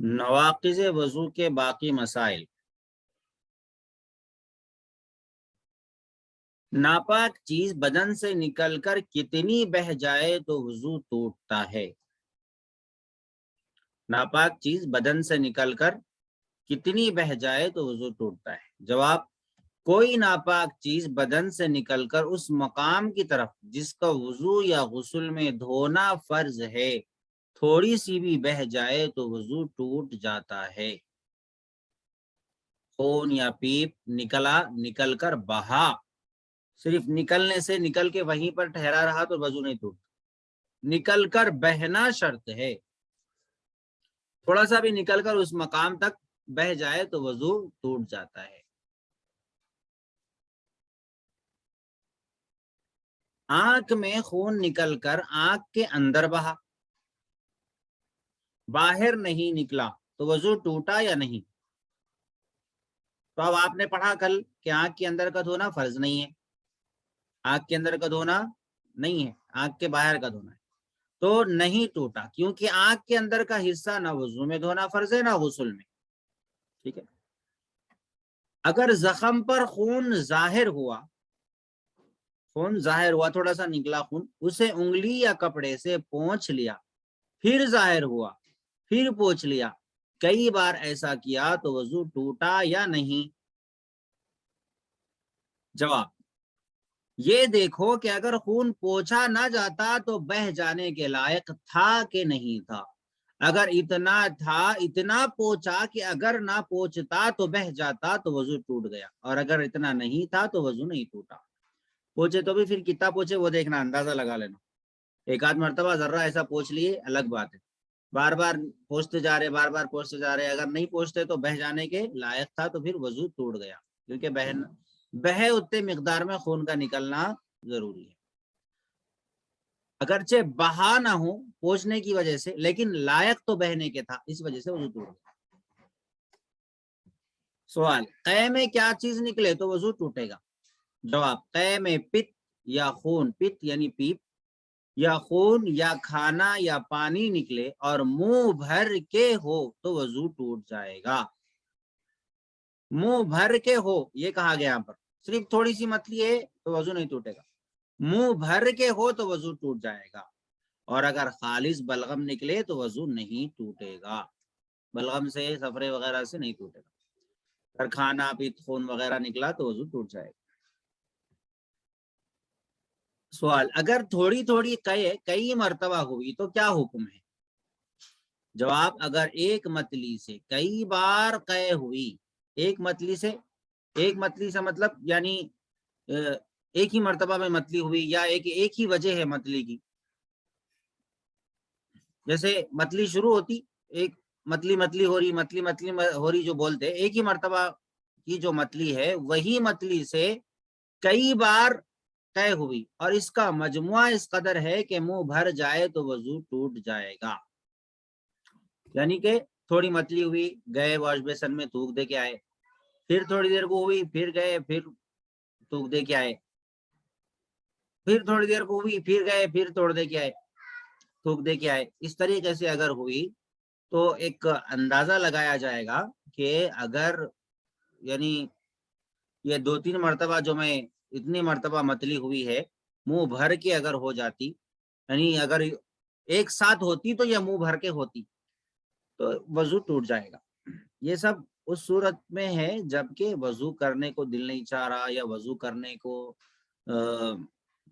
نواقض وضو کے باقی مسائل۔ ناپاک چیز بدن سے نکل کر کتنی بہہ جائے تو وضو ٹوٹتا ہے؟ ناپاک چیز بدن سے نکل کر کتنی بہہ جائے تو وضو ٹوٹتا ہے؟ جواب: کوئی ناپاک چیز بدن سے نکل کر اس مقام کی طرف جس کا وضو یا غسل میں دھونا فرض ہے تھوڑی سی بھی بہہ جائے تو وضو ٹوٹ جاتا ہے۔ خون یا پیپ نکل کر بہا، صرف نکلنے سے نکل کے وہیں پر ٹھہرا رہا تو وضو نہیں ٹوٹتا، نکل کر بہنا شرط ہے۔ تھوڑا سا بھی نکل کر اس مقام تک بہہ جائے تو وضو ٹوٹ جاتا ہے۔ آنکھ میں خون نکل کر آنکھ کے اندر بہا، باہر نہیں نکلا تو وضو ٹوٹا یا نہیں؟ تو اب آپ نے پڑھا کل کہ آنکھ کے اندر کا دھونا فرض نہیں ہے، آنکھ کے اندر کا دھونا نہیں ہے، آنکھ کے باہر کا دھونا ہے، تو نہیں ٹوٹا، کیونکہ آنکھ کے اندر کا حصہ نہ وضو میں دھونا فرض ہے نہ غسل میں۔ ٹھیک ہے، اگر زخم پر خون ظاہر ہوا تھوڑا سا نکلا خون، اسے انگلی یا کپڑے سے پونچھ لیا، پھر ظاہر ہوا، پھر پوچھ لیا، کئی بار ایسا کیا تو وضو ٹوٹا یا نہیں؟ جواب: یہ دیکھو کہ اگر خون پوچھا نہ جاتا تو بہہ جانے کے لائق تھا کہ نہیں تھا۔ اگر اتنا پوچھا کہ اگر نہ پوچھتا تو بہہ جاتا تو وضو ٹوٹ گیا، اور اگر اتنا نہیں تھا تو وضو نہیں ٹوٹا۔ پوچھے تو بھی پھر کتنا پوچھے وہ دیکھنا، اندازہ لگا لینا۔ ایک آدھ مرتبہ ذرہ ایسا پوچھ لیے الگ بات ہے، بار بار پوچھتے جا رہے، اگر نہیں پوچھتے تو بہہ جانے کے لائق تھا تو پھر وضو ٹوٹ گیا، کیونکہ بہے اتنے مقدار میں خون کا نکلنا ضروری ہے۔ اگرچہ بہا نہ ہو پوچھنے کی وجہ سے، لیکن لائق تو بہنے کے تھا، اس وجہ سے وضو ٹوٹ گیا۔ سوال: قے میں کیا چیز نکلے تو وضو ٹوٹے گا؟ جواب: قے میں پت یا خون، پت یعنی پیپ، یا خون یا کھانا یا پانی نکلے اور منہ بھر کے ہو تو وضو ٹوٹ جائے گا۔ منہ بھر کے ہو یہ کہا گیا، یہاں پر صرف تھوڑی سی متلی ہے تو وضو نہیں ٹوٹے گا، منہ بھر کے ہو تو وضو ٹوٹ جائے گا، اور اگر خالص بلغم نکلے تو وضو نہیں ٹوٹے گا۔ بلغم سے، سفرے وغیرہ سے نہیں ٹوٹے گا۔ اگر کھانا پیت خون وغیرہ نکلا تو وضو ٹوٹ جائے گا۔ سوال: اگر تھوڑی تھوڑی کئی مرتبہ ہوئی تو کیا حکم ہے؟ جواب: اگر ایک متلی سے کئی بار قے ہوئی، ایک متلی سے مطلب یعنی ایک ہی مرتبہ میں متلی ہوئی، یا ایک ہی وجہ ہے متلی کی، جیسے متلی شروع ہوتی، ایک متلی ہو رہی جو بولتے، ایک ہی مرتبہ کی جو متلی ہے وہی متلی سے کئی بار طے ہوئی اور اس کا مجموعہ اس قدر ہے کہ منہ بھر جائے تو وضو ٹوٹ جائے گا۔ یعنی کہ تھوڑی متلی ہوئی، گئے واش بیسن میں تھوک دے کے آئے، پھر تھوڑی دیر کو ہوئی، پھر گئے، پھر تھوک دے کے آئے، پھر تھوڑی دیر کو ہوئی، پھر گئے، پھر توڑ دے کے آئے، تھوک دے کے آئے۔ اس طریقے سے اگر ہوئی تو ایک اندازہ لگایا جائے گا کہ اگر یعنی یہ 2-3 مرتبہ جو میں اتنی مرتبہ متلی ہوئی ہے، منہ بھر کے اگر ہو جاتی، یعنی اگر ایک ساتھ ہوتی تو یہ منہ بھر کے ہوتی تو وضو ٹوٹ جائے گا۔ یہ سب اس صورت میں ہے جبکہ وضو کرنے کو دل نہیں چاہ رہا، یا وضو کرنے کو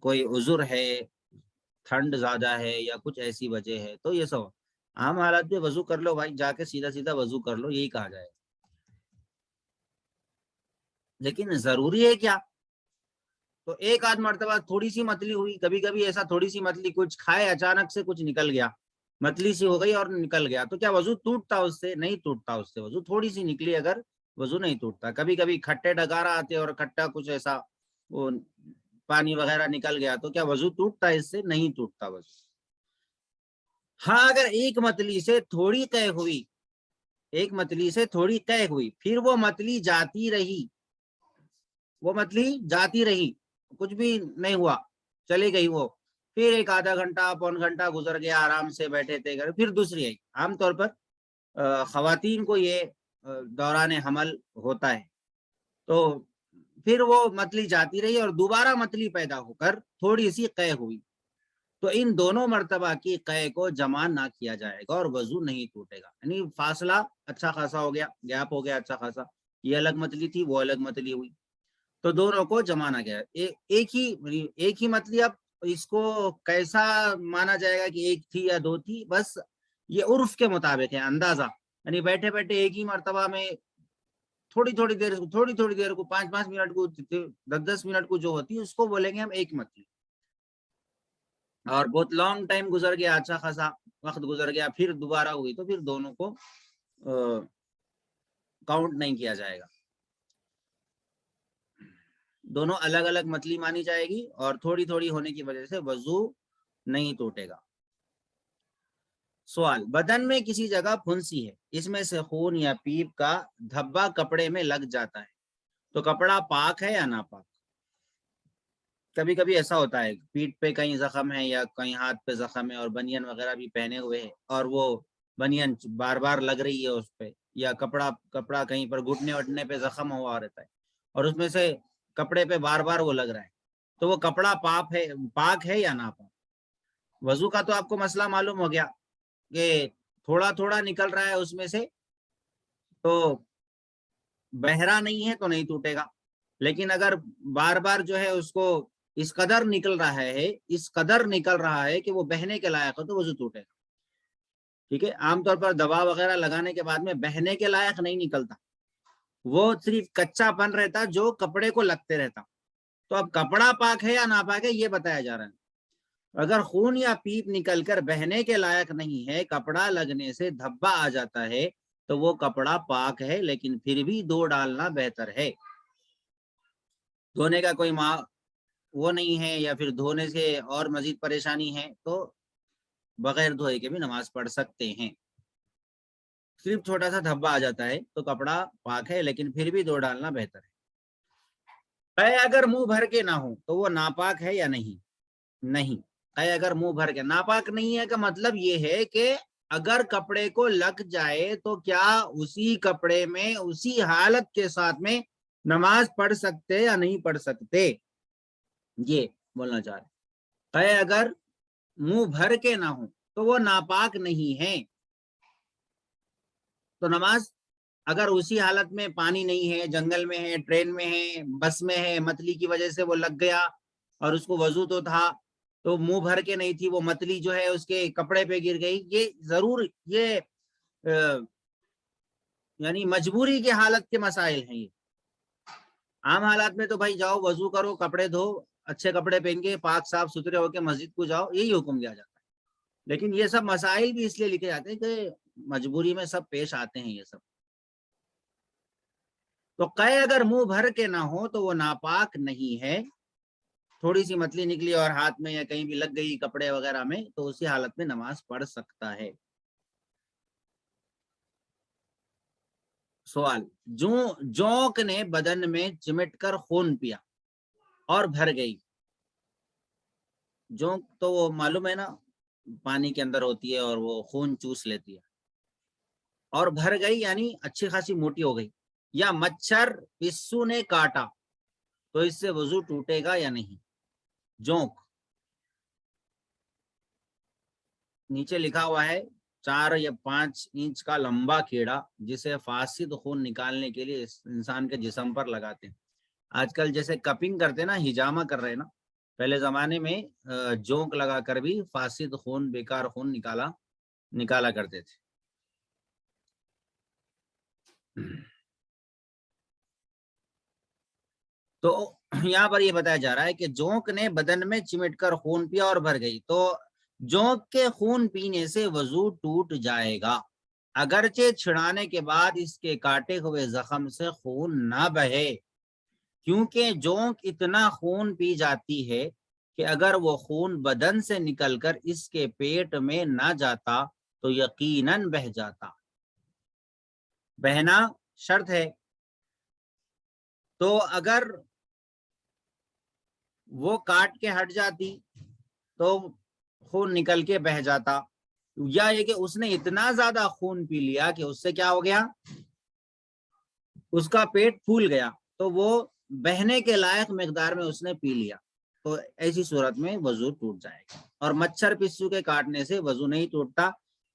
کوئی عذر ہے، ٹھنڈ زیادہ ہے یا کچھ ایسی وجہ ہے، تو یہ سب عام حالات میں وضو کر لو بھائی، جا کے سیدھا وضو کر لو، یہی کہا جائے۔ لیکن ضروری ہے کیا؟ تو ایک آدھ مرتبہ تھوڑی سی متلی ہوئی، کبھی کبھی ایسا تھوڑی سی متلی کچھ کھائے اچانک سے کچھ نکل گیا، متلی سی ہو گئی اور نکل گیا، تو کیا وضو ٹوٹتا اس سے؟ نہیں ٹوٹتا اس سے وضو، تھوڑی سی نکلی اگر وضو نہیں ٹوٹتا۔ کبھی کبھی کھٹے ڈگارا آتے اور کھٹا کچھ ایسا وہ پانی وغیرہ نکل گیا تو کیا وضو ٹوٹتا؟ اس سے نہیں ٹوٹتا وضو۔ ہاں اگر ایک متلی سے تھوڑی طے ہوئی، پھر وہ متلی جاتی رہی، کچھ بھی نہیں ہوا، چلی گئی وہ، پھر ایک آدھا گھنٹہ پون گھنٹہ گزر گیا، آرام سے بیٹھے تھے گھر، پھر دوسری آئی۔ عام طور پر خواتین کو یہ دوران حمل ہوتا ہے، تو پھر وہ متلی جاتی رہی اور دوبارہ متلی پیدا ہو کر تھوڑی سی قے ہوئی، تو ان دونوں مرتبہ کی قے کو جمع نہ کیا جائے گا اور وضو نہیں ٹوٹے گا. یعنی فاصلہ اچھا خاصا ہو گیا، گیپ ہو گیا اچھا خاصا، یہ الگ متلی تھی وہ الگ متلی ہوئی، تو دونوں کو جمع نہ کیا. ایک ہی متلی. اب اس کو کیسا مانا جائے گا کہ ایک تھی یا دو تھی؟ بس یہ عرف کے مطابق ہے، اندازہ. یعنی بیٹھے بیٹھے ایک ہی مرتبہ میں تھوڑی تھوڑی دیر کو 5 منٹ کو 10 منٹ کو جو ہوتی ہے اس کو بولیں گے ہم ایک متلی. اور بہت لانگ ٹائم گزر گیا، اچھا خاصا وقت گزر گیا، پھر دوبارہ ہوئی، تو پھر دونوں کو کاؤنٹ نہیں کیا جائے گا، دونوں الگ الگ متلی مانی جائے گی اور تھوڑی تھوڑی ہونے کی وجہ سے وضو نہیں ٹوٹے گا. سوال، بدن میں کسی جگہ پھنسی ہے، اس میں سے خون یا پیپ کا دھبا کپڑے میں لگ جاتا ہے، تو کپڑا پاک ہے یا ناپاک؟ کبھی کبھی ایسا ہوتا ہے پیٹ پہ کہیں زخم ہے یا کہیں ہاتھ پہ زخم ہے اور بنین وغیرہ بھی پہنے ہوئے ہے اور وہ بنین بار بار لگ رہی ہے اس پہ، یا کپڑا کہیں پر گھٹنے وٹنے پہ زخم ہوا رہتا ہے اور اس میں سے کپڑے پہ بار بار وہ لگ رہا ہے، تو وہ کپڑا پاک ہے یا ناپاک؟ وضو کا تو آپ کو مسئلہ معلوم ہو گیا کہ تھوڑا تھوڑا نکل رہا ہے اس میں سے، تو بہرا نہیں ہے تو نہیں ٹوٹے گا. لیکن اگر بار بار جو ہے اس کو اس قدر نکل رہا ہے کہ وہ بہنے کے لائق ہے تو وضو ٹوٹے گا. ٹھیک ہے، عام طور پر دوا وغیرہ لگانے کے بعد میں بہنے کے لائق نہیں نکلتا، وہ صرف کچا پن رہتا جو کپڑے کو لگتے رہتا. تو اب کپڑا پاک ہے یا ناپاک ہے یہ بتایا جا رہا ہے. اگر خون یا پیپ نکل کر بہنے کے لائق نہیں ہے، کپڑا لگنے سے دھبا آ جاتا ہے، تو وہ کپڑا پاک ہے، لیکن پھر بھی دھو ڈالنا بہتر ہے. دھونے کا کوئی وہ نہیں ہے یا پھر دھونے سے اور مزید پریشانی ہے تو بغیر دھوئے کے بھی نماز پڑھ سکتے ہیں. صرف چھوٹا سا دھبا آ جاتا ہے تو کپڑا پاک ہے، لیکن پھر بھی دھو ڈالنا بہتر ہے. اگر منہ بھر کے نہ ہو تو وہ ناپاک ہے یا نہیں؟ نہیں. اگر منہ بھر کے ناپاک نہیں ہے کا مطلب یہ ہے کہ اگر کپڑے کو لگ جائے تو کیا اسی کپڑے میں اسی حالت کے ساتھ میں نماز پڑھ سکتے یا نہیں پڑھ سکتے، یہ بولنا چاہ رہے. اگر منہ بھر کے نہ ہو تو وہ ناپاک نہیں ہے، تو نماز اگر اسی حالت میں پانی نہیں ہے، جنگل میں ہے، ٹرین میں ہے، بس میں ہے، متلی کی وجہ سے وہ لگ گیا اور اس کو وضو تو تھا، تو منہ بھر کے نہیں تھی، وہ متلی جو ہے اس کے کپڑے پہ گر گئی، یہ ضرور یہ یعنی مجبوری کی حالت کے مسائل ہیں. یہ عام حالات میں تو بھائی جاؤ وضو کرو، کپڑے دھو، اچھے کپڑے پہن کے پاک صاف ستھرے ہو کے مسجد کو جاؤ، یہی حکم دیا جاتا ہے. لیکن یہ سب مسائل بھی اس لیے لکھے جاتے ہیں کہ مجبوری میں سب پیش آتے ہیں یہ سب. تو قے اگر منہ بھر کے نہ ہو تو وہ ناپاک نہیں ہے، تھوڑی سی متلی نکلی اور ہاتھ میں یا کہیں بھی لگ گئی کپڑے وغیرہ میں تو اسی حالت میں نماز پڑھ سکتا ہے. سوال، جونک نے بدن میں چمٹ کر خون پیا اور بھر گئی. جونک تو وہ معلوم ہے نا، پانی کے اندر ہوتی ہے اور وہ خون چوس لیتی ہے، اور بھر گئی یعنی اچھی خاصی موٹی ہو گئی. یا مچھر پسو نے کاٹا تو اس سے وضو ٹوٹے گا یا نہیں؟ جونک نیچے لکھا ہوا ہے 4 یا 5 انچ کا لمبا کیڑا جسے فاسد خون نکالنے کے لیے انسان کے جسم پر لگاتے ہیں. آج کل جیسے کپنگ کرتے نا، ہجامہ کر رہے نا، پہلے زمانے میں جونک لگا کر بھی فاسد خون، بیکار خون نکالا کرتے تھے. تو یہاں پر یہ بتایا جا رہا ہے کہ جونک نے بدن میں چمٹ کر خون پیا اور بھر گئی، تو جونک کے خون پینے سے وضو ٹوٹ جائے گا، اگرچہ چھڑانے کے بعد اس کے کاٹے ہوئے زخم سے خون نہ بہے، کیونکہ جونک اتنا خون پی جاتی ہے کہ اگر وہ خون بدن سے نکل کر اس کے پیٹ میں نہ جاتا تو یقیناً بہہ جاتا. بہنا شرط ہے، تو اگر وہ کاٹ کے ہٹ جاتی تو خون نکل کے بہہ جاتا، یا یہ کہ اس نے اتنا زیادہ خون پی لیا کہ اس سے کیا ہو گیا, اس کا پیٹ پھول گیا, تو وہ بہنے کے لائق مقدار میں اس نے پی لیا, تو ایسی صورت میں وضو ٹوٹ جائے گا. اور مچھر پسو کے کاٹنے سے وضو نہیں ٹوٹتا,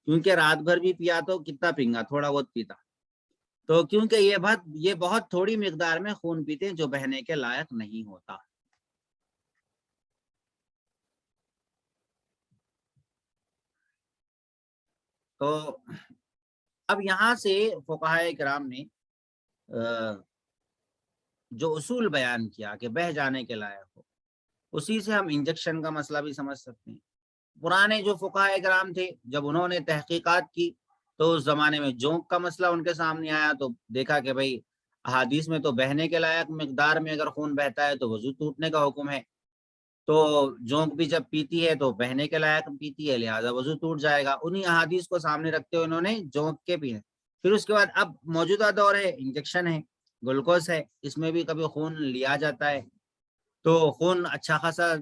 کیونکہ رات بھر بھی پیا تو کتنا پینگا, تھوڑا بہت پیتا, تو کیونکہ یہ بہت تھوڑی مقدار میں خون پیتے ہیں جو بہنے کے لائق نہیں ہوتا. تو اب یہاں سے فقہائے کرام نے جو اصول بیان کیا کہ بہ جانے کے لائق ہو, اسی سے ہم انجیکشن کا مسئلہ بھی سمجھ سکتے ہیں. پرانے جو فقہائے کرام تھے, جب انہوں نے تحقیقات کی تو اس زمانے میں جونک کا مسئلہ ان کے سامنے آیا, تو دیکھا کہ بھائی احادیث میں تو بہنے کے لائق مقدار میں اگر خون بہتا ہے تو وضو ٹوٹنے کا حکم ہے, تو جونک بھی جب پیتی ہے تو بہنے کے لائق پیتی ہے, لہٰذا وضو ٹوٹ جائے گا. انہی احادیث کو سامنے رکھتے ہوئے انہوں نے جونک کے پیے. پھر اس کے بعد اب موجودہ دور ہے, انجیکشن ہے, گلوکوز ہے, اس میں بھی کبھی خون لیا جاتا ہے, تو خون اچھا خاصا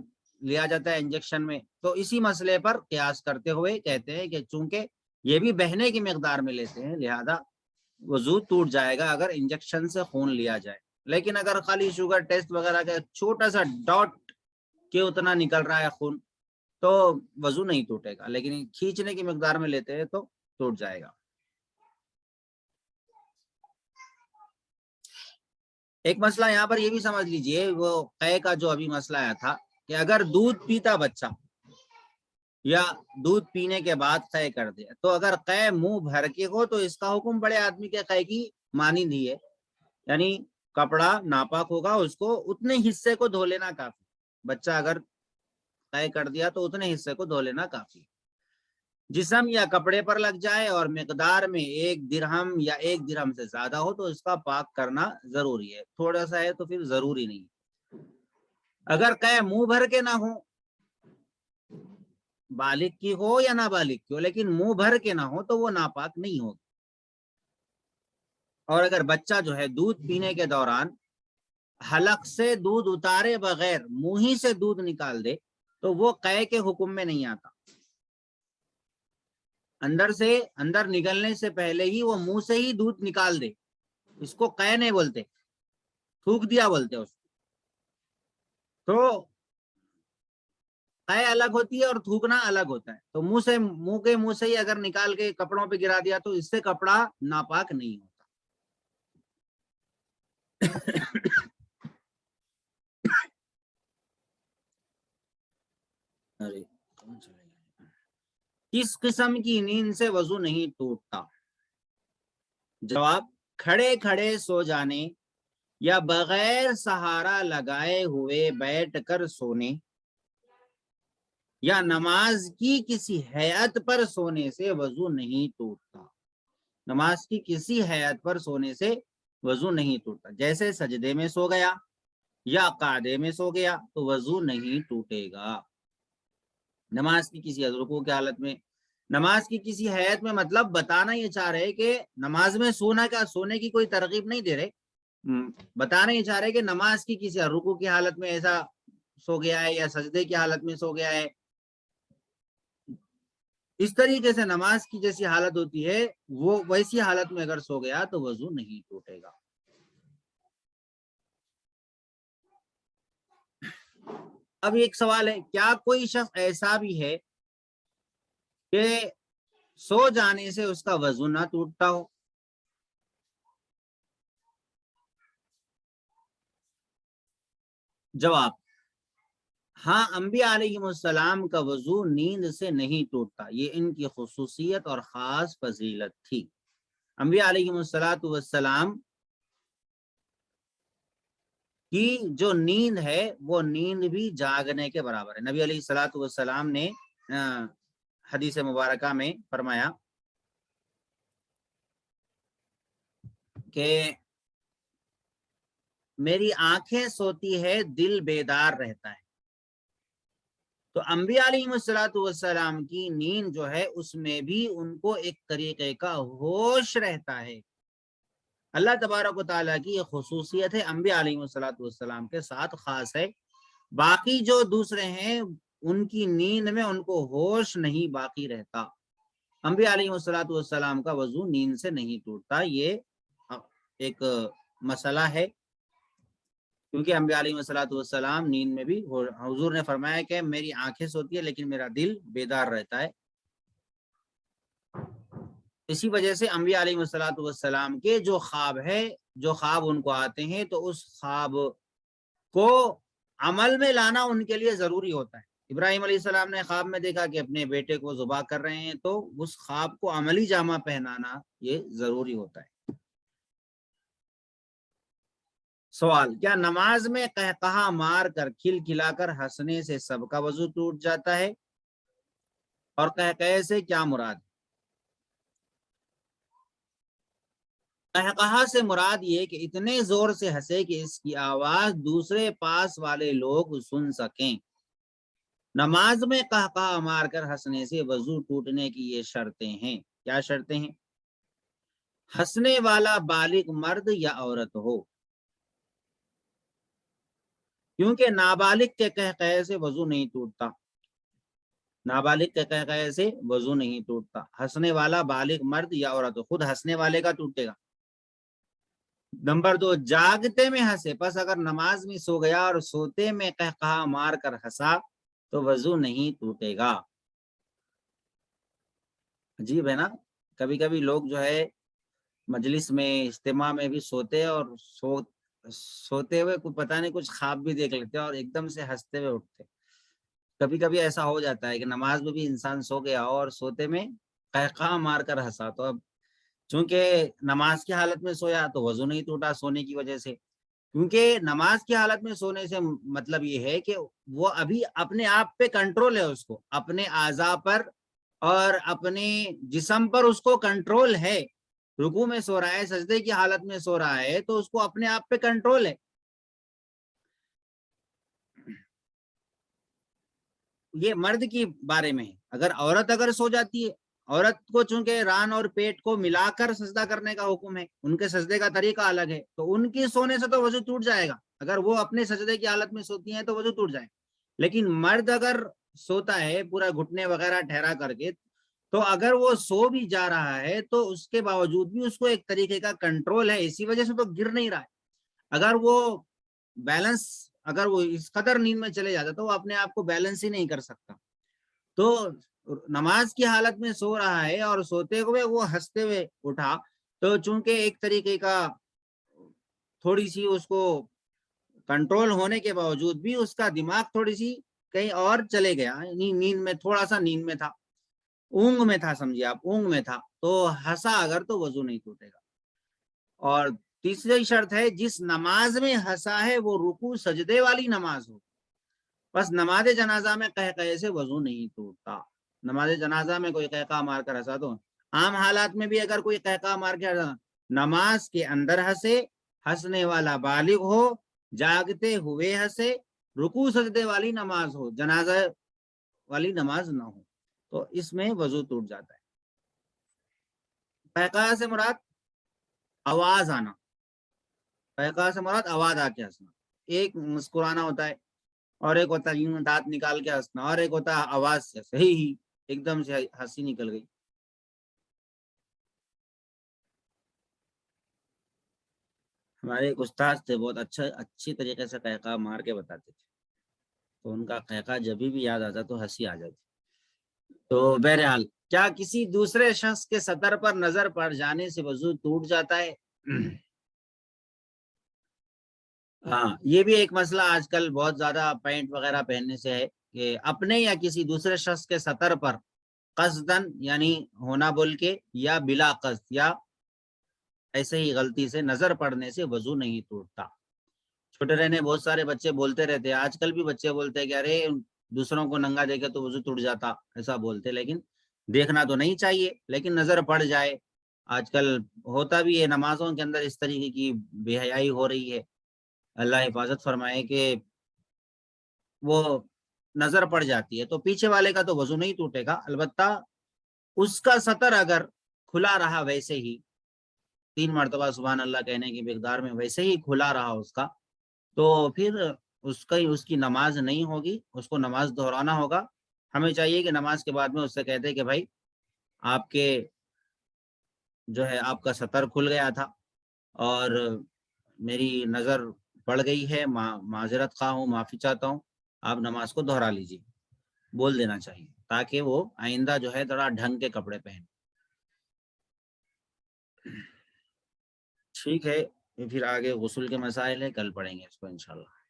لیا جاتا ہے انجیکشن میں. تو اسی مسئلے پر قیاس کرتے ہوئے کہتے ہیں کہ چونکہ یہ بھی بہنے کی مقدار میں لیتے ہیں, لہذا وضو ٹوٹ جائے گا اگر انجیکشن سے خون لیا جائے. لیکن اگر خالی شوگر ٹیسٹ وغیرہ کا چھوٹا سا ڈاٹ کہ اتنا نکل رہا ہے خون, تو وضو نہیں ٹوٹے گا, لیکن کھینچنے کی مقدار میں لیتے ہیں تو ٹوٹ جائے گا. ایک مسئلہ یہاں پر یہ بھی سمجھ لیجئے, وہ قے کا جو ابھی مسئلہ آیا تھا کہ اگر دودھ پیتا بچہ یا دودھ پینے کے بعد قے کر دے, تو اگر قے منہ بھر کے ہو تو اس کا حکم بڑے آدمی کے قے کی مانند ہی ہے, یعنی کپڑا ناپاک ہوگا, اس کو اتنے حصے کو دھو لینا کافی. بچہ اگر قے کر دیا تو اتنے حصے کو دھو لینا کافی. جسم یا کپڑے پر لگ جائے اور مقدار میں 1 درہم یا 1 درہم سے زیادہ ہو تو اس کا پاک کرنا ضروری ہے, تھوڑا سا ہے تو پھر ضروری نہیں. اگر قے منہ بھر کے نہ ہو, بالغ کی ہو یا نابالغ کی ہو, لیکن منہ بھر کے نہ ہو تو وہ ناپاک نہیں ہوگی. اور اگر بچہ جو ہے دودھ پینے کے دوران حلق سے دودھ اتارے بغیر منہ ہی سے دودھ نکال دے تو وہ قے کے حکم میں نہیں آتا. اندر نکلنے سے پہلے ہی وہ منہ سے ہی دودھ نکال دے, اس کو قے نہیں بولتے, تھوک دیا بولتے اس کو. تو قے الگ ہوتی ہے اور تھوکنا الگ ہوتا ہے. تو منہ سے ہی اگر نکال کے کپڑوں پہ گرا دیا تو اس سے کپڑا ناپاک نہیں ہوتا. کس قسم کی نیند سے وضو نہیں ٹوٹتا؟ جواب, کھڑے کھڑے سو جانے یا بغیر سہارا لگائے ہوئے بیٹھ کر سونے یا نماز کی کسی ہیئت پر سونے سے وضو نہیں ٹوٹتا. نماز کی کسی ہیئت پر سونے سے وضو نہیں ٹوٹتا, جیسے سجدے میں سو گیا یا قعدے میں سو گیا تو وضو نہیں ٹوٹے گا. نماز کی کسی رکوع کی حالت میں, نماز کی کسی حیت میں مطلب بتانا یہ چاہ رہے کہ نماز میں سونے کی کوئی ترغیب نہیں دے رہے, بتانا یہ چاہ رہے کہ نماز کی کسی رکوع کی حالت میں ایسا سو گیا ہے یا سجدے کی حالت میں سو گیا ہے, اس طریقے سے نماز کی جیسی حالت ہوتی ہے وہ ویسی حالت میں اگر سو گیا تو وضو نہیں ٹوٹے گا. اب ایک سوال ہے, کیا کوئی شخص ایسا بھی ہے کہ سو جانے سے اس کا وضو نہ ٹوٹتا ہو؟ جواب, ہاں, انبیاء علیہ السلام کا وضو نیند سے نہیں ٹوٹتا, یہ ان کی خصوصیت اور خاص فضیلت تھی. انبیاء علیہ السلام کی جو نیند ہے وہ نیند بھی جاگنے کے برابر ہے. نبی علیہ السلام نے حدیث مبارکہ میں فرمایا کہ میری آنکھیں سوتی ہے, دل بیدار رہتا ہے. تو انبیاء علیہ السلام کی نیند جو ہے اس میں بھی ان کو ایک طریقے کا ہوش رہتا ہے. اللہ تبارک و تعالیٰ کی یہ خصوصیت ہے, انبیاء علیہ السلام کے ساتھ خاص ہے. باقی جو دوسرے ہیں ان کی نیند میں ان کو ہوش نہیں باقی رہتا. انبیاء علیہ السلام کا وضو نیند سے نہیں ٹوٹتا، یہ ایک مسئلہ ہے، کیونکہ انبیاء علیہ السلام نیند میں بھی، حضور نے فرمایا کہ میری آنکھیں سوتی ہے لیکن میرا دل بیدار رہتا ہے۔ اسی وجہ سے انبیاء علیہ السلام کے جو خواب ہے، جو خواب ان کو آتے ہیں، تو اس خواب کو عمل میں لانا ان کے لیے ضروری ہوتا ہے۔ ابراہیم علیہ السلام نے خواب میں دیکھا کہ اپنے بیٹے کو ذبح کر رہے ہیں، تو اس خواب کو عملی جامہ پہنانا یہ ضروری ہوتا ہے۔ سوال، کیا نماز میں قہقہا مار کر کھل کھلا کر ہنسنے سے سب کا وضو ٹوٹ جاتا ہے، اور قہقہے سے کیا مراد؟ قہقہا سے مراد یہ کہ اتنے زور سے ہنسے کہ اس کی آواز دوسرے پاس والے لوگ سن سکیں۔ نماز میں قہقہا مار کر ہنسنے سے وضو ٹوٹنے کی یہ شرطیں ہیں۔ کیا شرطیں ہیں؟ ہنسنے والا بالغ مرد یا عورت ہو، کیونکہ نابالغ کے قہقہے سے وضو نہیں ٹوٹتا، نابالغ کے قہقہے سے وضو نہیں ٹوٹتا۔ ہنسنے والا بالغ مرد یا عورت ہو، خود ہنسنے والے کا ٹوٹے گا۔ نمبر 2، جاگتے میں ہنسے، پس اگر نماز میں سو گیا اور سوتے میں قہقہا مار کر ہنسا تو وضو نہیں ٹوٹے گا۔ عجیب ہے نا، کبھی کبھی لوگ جو ہے مجلس میں، اجتماع میں بھی سوتے، اور سوتے ہوئے کوئی پتہ نہیں کچھ خواب بھی دیکھ لیتے اور ایک دم سے ہنستے ہوئے اٹھتے۔ کبھی کبھی ایسا ہو جاتا ہے کہ نماز میں بھی انسان سو گیا اور سوتے میں قہقہا مار کر ہنسا، تو اب چونکہ نماز کی حالت میں سویا تو وضو نہیں ٹوٹا سونے کی وجہ سے، کیونکہ نماز کی حالت میں سونے سے مطلب یہ ہے کہ وہ ابھی اپنے آپ پہ کنٹرول ہے، اس کو اپنے اعضاء پر اور اپنے جسم پر اس کو کنٹرول ہے۔ رکوع میں سو رہا ہے، سجدے کی حالت میں سو رہا ہے، تو اس کو اپنے آپ پہ کنٹرول ہے۔ یہ مرد کی بارے میں ہے۔ اگر عورت سو جاتی ہے، عورت کو چونکہ ران اور پیٹ کو ملا کر سجدہ کرنے کا حکم ہے، ان کے سجدے کا طریقہ الگ ہے، تو ان کی سونے سے تو وضو ٹوٹ جائے گا۔ اگر وہ اپنے سجدے کی حالت میں سوتی ہیں تو وضو ٹوٹ جائے گا۔ لیکن مرد اگر سوتا ہے پورا گھٹنے وغیرہ ٹھہرا کر کے، تو اگر وہ سو بھی جا رہا ہے تو اس کے باوجود بھی اس کو ایک طریقے کا کنٹرول ہے، اسی وجہ سے تو گر نہیں رہا ہے۔ اگر وہ بیلنس، اگر وہ اس قدر نیند میں چلے جاتا تو وہ اپنے آپ کو بیلنس ہی نہیں کر سکتا۔ تو نماز کی حالت میں سو رہا ہے اور سوتے ہوئے وہ ہنستے ہوئے اٹھا، تو چونکہ ایک طریقے کا تھوڑی سی اس کو کنٹرول ہونے کے باوجود بھی اس کا دماغ تھوڑی سی کہیں اور چلے گیا، نیند میں، تھوڑا سا نیند میں تھا، اونگ میں تھا، سمجھیے آپ اونگ میں تھا، تو ہنسا اگر تو وضو نہیں ٹوٹے گا۔ اور تیسری شرط ہے، جس نماز میں ہنسا ہے وہ رکوع سجدے والی نماز ہو، بس نماز جنازہ میں قہقہے سے وضو نہیں ٹوٹتا۔ نماز جنازہ میں کوئی قہقہا مار کر ہنسا تو عام حالات میں بھی اگر کوئی قہقہا مار کے ہنسا، نماز کے اندر ہنسے، ہنسنے والا بالغ ہو، جاگتے ہوئے ہنسے، رکوع سجدے والی نماز ہو، جنازہ والی نماز نہ ہو، تو اس میں وضو ٹوٹ جاتا ہے۔ قہقہا سے مراد آواز آنا، قہقہا سے مراد آواز آ کے ہنسنا۔ ایک مسکرانا ہوتا ہے، اور ایک ہوتا ہے یوں دانت نکال کے ہنسنا، اور ایک ہوتا ہے آواز سے صحیح ہی ایک دم سے ہنسی نکل گئی۔ ہمارے ایک استاد تھے، بہت اچھی طریقے سے قہقہا مار کے بتاتے تھے، تو ان کا قہقہا جب بھی یاد آتا تو ہنسی آ جاتی۔ تو بہرحال، کیا کسی دوسرے شخص کے سطر پر نظر پڑ جانے سے وضو ٹوٹ جاتا ہے؟ ہاں، یہ بھی ایک مسئلہ آج کل بہت زیادہ پینٹ وغیرہ پہننے سے ہے، کہ اپنے یا کسی دوسرے شخص کے سطر پر قصدن یعنی ہونا بول کے، یا بلا قصد، یا ایسے ہی غلطی سے نظر پڑنے سے وضو نہیں ٹوٹتا۔ چھوٹے رہنے بہت سارے بچے بولتے رہتے، آج کل بھی بچے بولتے ہیں کہ ارے دوسروں کو ننگا دیکھے تو وضو ٹوٹ جاتا، ایسا بولتے، لیکن دیکھنا تو نہیں چاہیے، لیکن نظر پڑ جائے۔ آج کل ہوتا بھی ہے، نمازوں کے اندر اس طریقے کی بے حیائی ہو رہی ہے، اللہ حفاظت فرمائے، کہ وہ نظر پڑ جاتی ہے، تو پیچھے والے کا تو وضو نہیں ٹوٹے گا، البتہ اس کا سطر اگر کھلا رہا ویسے ہی 3 مرتبہ سبحان اللہ کہنے کی مقدار میں ویسے ہی کھلا رہا اس کا، تو پھر اس کی نماز نہیں ہوگی، اس کو نماز دہرانا ہوگا۔ ہمیں چاہیے کہ نماز کے بعد میں اس سے کہتے کہ بھائی آپ کے جو ہے آپ کا سطر کھل گیا تھا اور میری نظر پڑ گئی ہے، معذرت خواہ ہوں، معافی چاہتا ہوں، آپ نماز کو دہرا لیجیے، بول دینا چاہیے تاکہ وہ آئندہ جو ہے تھوڑا ڈھنگ کے کپڑے پہن. ٹھیک ہے، پھر آگے غسل کے مسائل ہے، کل پڑھیں گے اس کو انشاءاللہ.